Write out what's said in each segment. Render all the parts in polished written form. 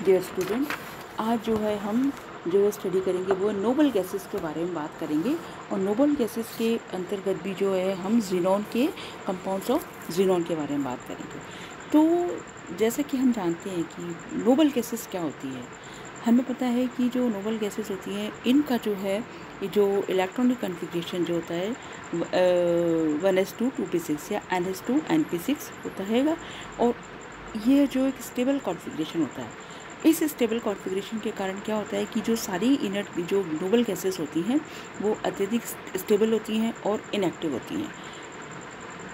Dear student, आज जो है हम जो स्टडी करेंगे वो नोबल गैसेस के बारे में बात करेंगे। और नोबल गैसेस के अंतर्गत भी जो है हम ज़ीनॉन के कंपाउंड्स ऑफ ज़ीनॉन के बारे में बात करेंगे। तो जैसा कि हम जानते हैं कि नोबल गैसेस क्या होती है, हमें पता है कि जो नोबल गैसेस होती हैं इनका जो है जो इलेक्ट्रॉनिक कॉन्फ़िगरेशन जो होता है 1s2 2p6 या NH2 NP6 होता है। और ये जो एक स्टेबल कॉन्फ़िगरेशन होता है, इस स्टेबल कॉन्फ़िगरेशन के कारण क्या होता है कि जो सारी इनर्ट जो नोबल गैसेस होती हैं वो अत्यधिक स्टेबल होती हैं और इनएक्टिव होती हैं।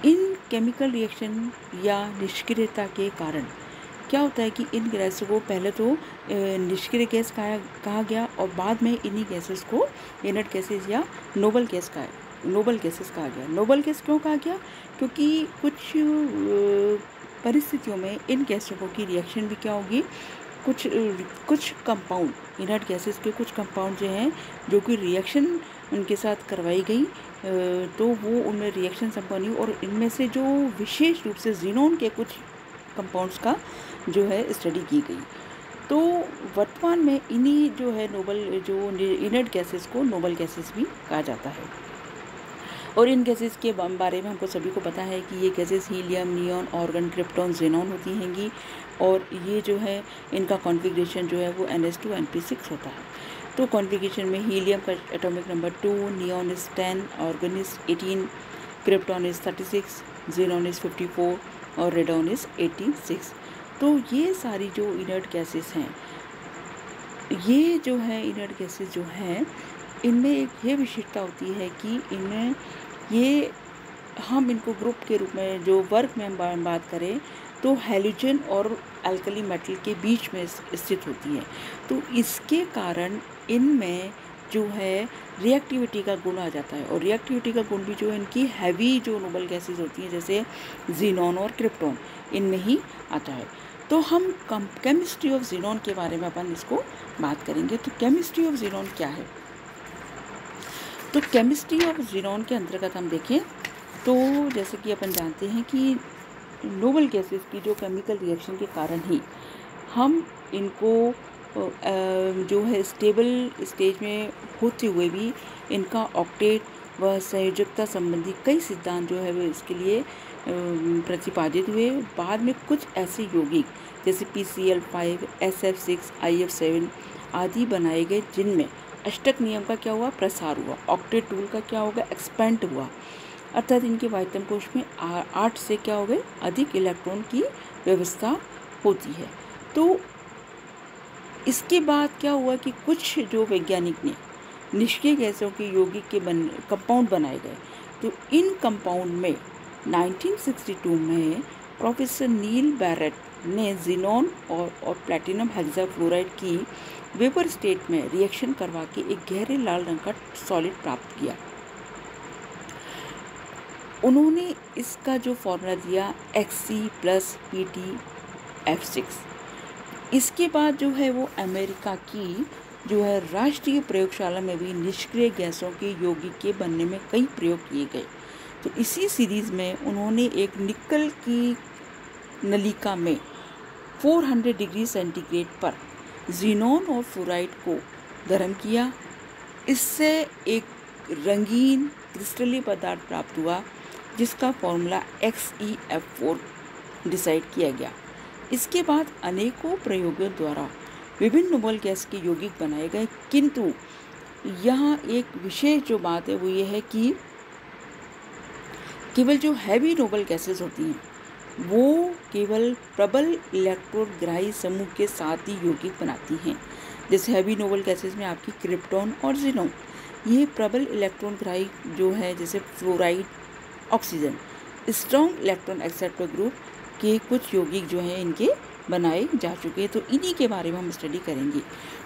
इन केमिकल रिएक्शन या निष्क्रियता के कारण क्या होता है कि इन गैसों को पहले तो निष्क्रिय गैस कहा गया और बाद में इन्हीं गैसेस को इनर्ट गैसेस या नोबल गैसेस कहा गया। नोबल गैस क्यों कहा गया? क्योंकि कुछ परिस्थितियों में इन गैसों की रिएक्शन भी क्या होगी, कुछ कंपाउंड इनर्ट गैसेस के कुछ कंपाउंड जो हैं जो कि रिएक्शन उनके साथ करवाई गई तो वो उनमें रिएक्शन संपन्न हुई और इनमें से जो विशेष रूप से ज़ीनॉन के कुछ कंपाउंड्स का जो है स्टडी की गई। तो वर्तमान में इन्हीं जो है इनर्ट गैसेस को नोबल गैसेस भी कहा जाता है। और इन गैसेस के बारे में हमको सभी को पता है कि ये gases helium, neon, argon, krypton, xenon होती हैंगी। और ये जो है इनका कॉन्फ़िगरेशन जो है वो NH2 NP6 होता है। तो कॉन्फ़िगरेशन में हीलियम का atomic number 2, neon is 10, argon is 18, krypton is 36, xenon is 54 और रेडॉन इज़ 86। तो ये सारी जो इनर्ट गैसेस हैं, ये जो है इनर्ट गैसेस जो हैं इनमें एक ये विशेषता होती है कि इनमें ये हम इनको ग्रुप के रूप में जो वर्ग में हम बात करें तो हैलोजन और अल्कली मेटल के बीच में स्थित होती है। तो इसके कारण इनमें जो है रिएक्टिविटी का गुण आ जाता है। और रिएक्टिविटी का गुण भी जो है इनकी हैवी जो नोबल गैसेस होती हैं जैसे ज़ीनॉन और क्रिप्टॉन इनमें ही आता है। तो हम केमिस्ट्री ऑफ ज़ीनॉन के बारे में अपन इसको बात करेंगे। तो केमिस्ट्री ऑफ ज़ीनॉन क्या है? तो केमिस्ट्री ऑफ ज़ीनॉन के अंतर्गत हम देखें तो जैसे कि अपन जानते हैं कि नोबल गैसेस की जो केमिकल रिएक्शन के कारण ही हम इनको जो है स्टेबल स्टेज में होते हुए भी इनका ऑक्टेट व संयोजकता संबंधी कई सिद्धांत जो है वो इसके लिए प्रतिपादित हुए। बाद में कुछ ऐसे यौगिक जैसे PCl5, SF6, IF7 आदि बनाए गए जिनमें अष्टक नियम का क्या हुआ, प्रसार हुआ। ऑक्टेट टूल का क्या होगा, एक्सपेंड हुआ। अर्थात इनके वाइटम कोश में 8 से क्या हो गए, अधिक इलेक्ट्रॉन की व्यवस्था होती है। तो इसके बाद क्या हुआ कि कुछ जो वैज्ञानिक ने निष्क्रिय गैसों के यौगिक के कंपाउंड बनाए गए। तो इन कंपाउंड में 1962 में प्रोफेसर नील बैरेट ने ज़ीनॉन और प्लैटिनम हेक्साफ्लोराइड की वेपर स्टेट में रिएक्शन करवा के एक गहरे लाल रंग का सॉलिड प्राप्त किया। उन्होंने इसका जो फॉर्मूला दिया Xc+PtF6। इसके बाद जो है वो अमेरिका की जो है राष्ट्रीय प्रयोगशाला में भी निष्क्रिय गैसों के यौगिक के बनने में कई प्रयोग किए गए। तो इसी सीरीज़ में उन्होंने एक निकल की नलिका में 400 डिग्री सेंटीग्रेड पर ज़ीनॉन और फ्लोराइड को गर्म किया। इससे एक रंगीन क्रिस्टलीय पदार्थ प्राप्त हुआ जिसका फॉर्मूला XeF4 डिसाइड किया गया। इसके बाद अनेकों प्रयोगों द्वारा विभिन्न नोबल गैस के यौगिक बनाए गए, किंतु यहाँ एक विशेष जो बात है वो ये है कि केवल जो हैवी नोबल गैसेस होती हैं वो केवल प्रबल इलेक्ट्रोग्राही समूह के साथ ही यौगिक बनाती हैं। जैसे हैवी नोबल गैसेस में आपकी क्रिप्टॉन और ज़ीनॉन, ये प्रबल इलेक्ट्रॉनग्राही जो है जैसे fluoride, oxygen, strong electron acceptor group के कुछ यौगिक जो हैं इनके बनाए जा चुके हैं। तो इन्हीं के बारे में हम स्टडी करेंगे।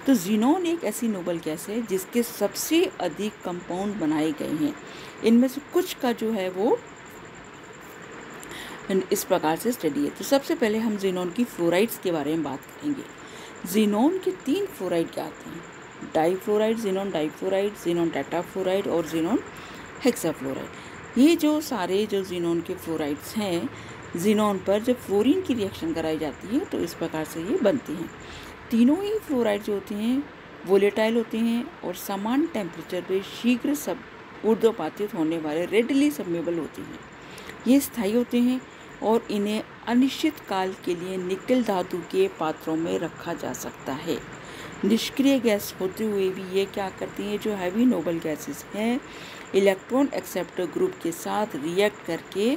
तो ज़ीनॉन एक ऐसी नोबल गैस है जिसके सबसे अधिक कंपाउंड बनाए गए हैं। इनमें से कुछ का जो है वो इस प्रकार से स्टडी है। तो सबसे पहले हम ज़ीनॉन की फ्लोराइड्स के बारे में बात करेंगे। ज़ीनॉन के 3 फ्लोराइड क्या आते हैं, difluoride, xenon difluoride, xenon tetrafluoride और ज़ीनॉन हेक्साफ्लोराइड। ये जो सारे जो ज़ीनॉन के फ्लोराइड्स हैं, ज़ीनॉन पर जब फ्लोरीन की रिएक्शन कराई जाती है तो इस प्रकार से ये बनती हैं। तीनों ही फ्लोराइड जो होते हैं वोलेटाइल होते हैं और समान टेम्परेचर पे शीघ्र सब ऊर्ध्वपातित होने वाले रेडली सबमेबल होते हैं। ये स्थायी होते हैं और इन्हें अनिश्चित काल के लिए निकल धातु के पात्रों में रखा जा सकता है। निष्क्रिय गैस होते हुए भी ये क्या करती हैं, जो हैवी नोबल गैसेस हैं, इलेक्ट्रॉन एक्सेप्टर ग्रुप के साथ रिएक्ट करके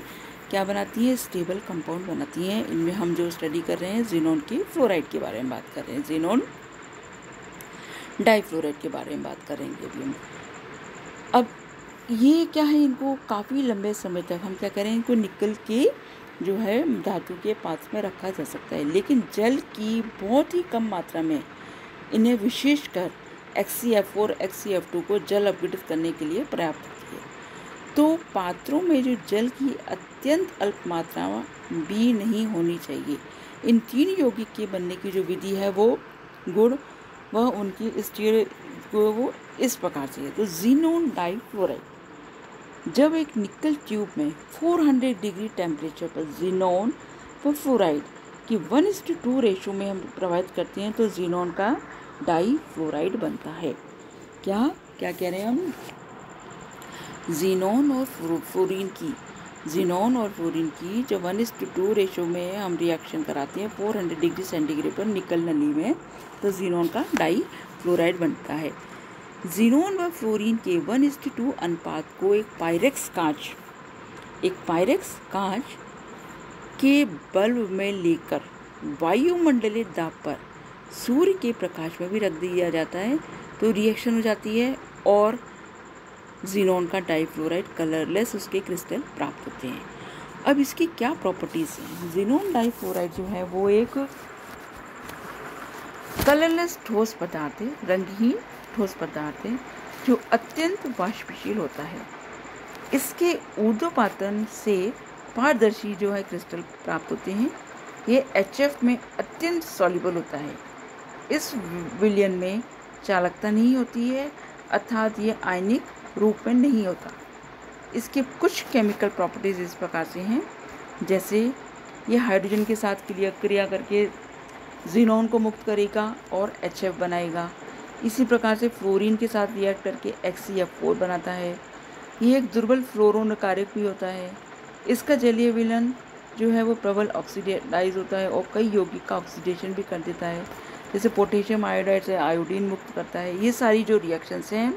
क्या बनाती है, स्टेबल कंपाउंड बनाती हैं। इनमें हम जो स्टडी कर रहे हैं ज़ीनॉन के फ्लोराइड के बारे में बात कर रहे हैं, ज़ीनॉन डाइफ्लोराइड के बारे में बात करेंगे अभी हम। अब ये क्या है, इनको काफ़ी लंबे समय तक हम क्या करें, इनको निकल के जो है धातु के पात्र में रखा जा सकता है, लेकिन जल की बहुत ही कम मात्रा में इन्हें विशेषकर HCF और HCF2 को जल अपघटित करने के लिए पर्याप्त होती है। तो पात्रों में जो जल की अत्यंत अल्प मात्रा भी नहीं होनी चाहिए। इन तीन यौगिक के बनने की जो विधि है वो गुण वह उनकी स्टीयर वो इस प्रकार से है। तो ज़ीनॉन डाइफ्लोराइड, जब एक निकल ट्यूब में 400 डिग्री टेम्परेचर पर ज़ीनॉन व फ्लोराइड की 1:2 रेशो में हम प्रवाहित करते हैं तो ज़ीनॉन का डाइफ्लोराइड बनता है। क्या क्या कह रहे हैं हम, ज़ीनॉन और फ्लोरीन की जो 1:2 रेशो में हम रिएक्शन कराते हैं 400 डिग्री सेंटीग्रेड पर निकल नली में, तो ज़ीनॉन का डाइफ्लोराइड बनता है। ज़ीनॉन व फ्लोरीन के 1:2 अनुपात को एक पायरेक्स कांच के बल्ब में लेकर वायुमंडलीय दाब पर सूर्य के प्रकाश में भी रख दिया जाता है तो रिएक्शन हो जाती है और ज़ीनॉन का डाइफ्लोराइड कलरलेस उसके क्रिस्टल प्राप्त होते हैं। अब इसकी क्या प्रॉपर्टीज़ हैं, ज़ीनॉन डाइफ्लोराइड जो है वो एक कलरलेस ठोस पदार्थ है, रंगहीन ठोस पदार्थ है जो अत्यंत वाष्पशील होता है। इसके ऊर्ध्वपातन से पारदर्शी जो है क्रिस्टल प्राप्त होते हैं। ये HF में अत्यंत सॉल्युबल होता है। इस विलयन में चालकता नहीं होती है, अर्थात ये आयनिक रूप में नहीं होता। इसके कुछ केमिकल प्रॉपर्टीज़ इस प्रकार से हैं, जैसे ये हाइड्रोजन के साथ क्रिया करके ज़ीनॉन को मुक्त करेगा और HF बनाएगा। इसी प्रकार से फ्लोरीन के साथ रिएक्ट करके HCF4 बनाता है। ये एक दुर्बल फ्लोरोनकारक भी होता है। इसका जलीय विलयन जो है वो प्रबल ऑक्सीडाइज होता है और कई यौगिक का ऑक्सीडेशन भी कर देता है, जैसे पोटेशियम आयोडाइड से आयोडीन मुक्त करता है। ये सारी जो रिएक्शंस हैं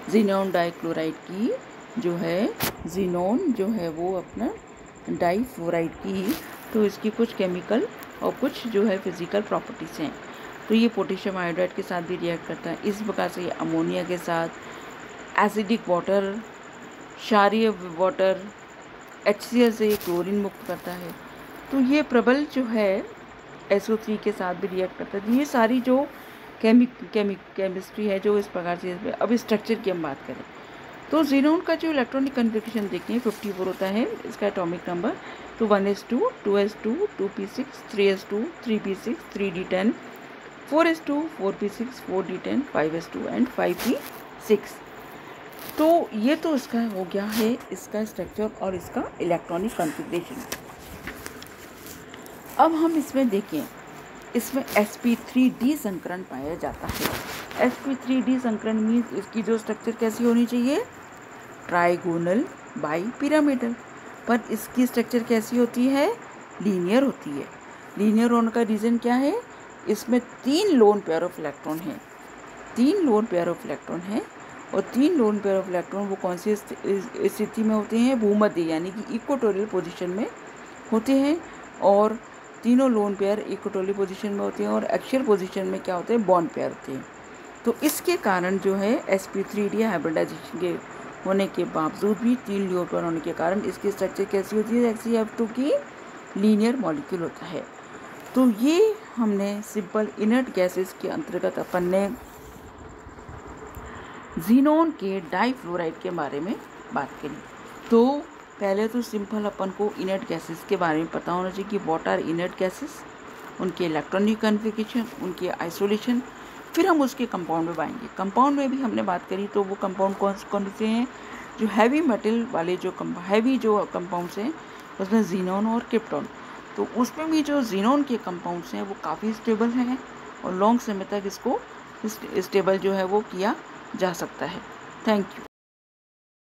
ज़ीनॉन डाइक्लोराइड की जो है, ज़ीनॉन जो है वो अपना डाइफ्लोराइड की, तो इसकी कुछ केमिकल और कुछ जो है फिजिकल प्रॉपर्टीज़ हैं। तो ये पोटेशियम आयोडाइड के साथ भी रिएक्ट करता है। इस प्रकार से ये अमोनिया के साथ, एसिडिक वाटर, क्षारीय वाटर, HCl से ये क्लोरीन मुक्त करता है। तो ये प्रबल जो है SO3 के साथ भी रिएक्ट करता है। ये सारी जो केमिस्ट्री है जो इस प्रकार से। अब स्ट्रक्चर की हम बात करें तो ज़ीनॉन का जो इलेक्ट्रॉनिक कन्फिगरेशन देखते हैं 54 होता है इसका एटॉमिक नंबर। तो 1s2, 2s2, 2p6, 3s2, 3p6, 3d10, 4s2, 4p6, 4d10, 5s2 and 5p6। तो ये तो इसका हो गया है इसका स्ट्रक्चर और इसका इलेक्ट्रॉनिक कॉन्फ़िगरेशन। अब हम इसमें देखें, इसमें sp3d संकरण पाया जाता है। sp3d संकरण मीन्स इसकी जो स्ट्रक्चर कैसी होनी चाहिए, ट्राइगोनल बाई पिरामिडल, पर इसकी स्ट्रक्चर कैसी होती है, लीनियर होती है। लीनियर होने का रीज़न क्या है, इसमें 3 लोन पेयर ऑफ इलेक्ट्रॉन हैं, 3 लोन पेयर ऑफ इलेक्ट्रॉन हैं और 3 लोन पेयर ऑफ इलेक्ट्रॉन वो कौन सी स्थिति में होते हैं, भूमध्य यानी कि इक्वेटोरियल पोजीशन में होते हैं। और तीनों लोन पेयर इक्वेटोरियल पोजीशन में होते हैं और एक्सियल पोजीशन में क्या होते हैं, बॉन्ड पेयर होते हैं। तो इसके कारण जो है sp3d हाइब्रिडाइजेशन के होने के बावजूद भी 3 लोन पेयर होने के कारण इसकी स्ट्रक्चर कैसी होती है, HCF2 की लीनियर मॉलिक्यूल होता है। तो ये हमने सिंपल इनर्ट गैसेस के अंतर्गत अपन ने ज़ीनॉन के डाइफ्लोराइड के बारे में बात करी। तो पहले तो सिंपल अपन को इनर्ट गैसेस के बारे में पता होना चाहिए कि व्हाट आर इनर्ट गैसेस, उनके इलेक्ट्रॉनिक कन्फिगरेशन, उनके आइसोलेशन, फिर हम उसके कंपाउंड में आएंगे। कंपाउंड में भी हमने बात करी तो वो कंपाउंड कौन से हैं, जो हैवी मेटल वाले जो हैवी जो कंपाउंड्स हैं उसमें ज़ीनॉन और क्रिप्टॉन। तो उसमें भी जो ज़ीनोन के कंपाउंड्स हैं वो काफ़ी स्टेबल हैं और लॉन्ग समय तक इसको स्टेबल जो है वो किया जा सकता है। Thank you.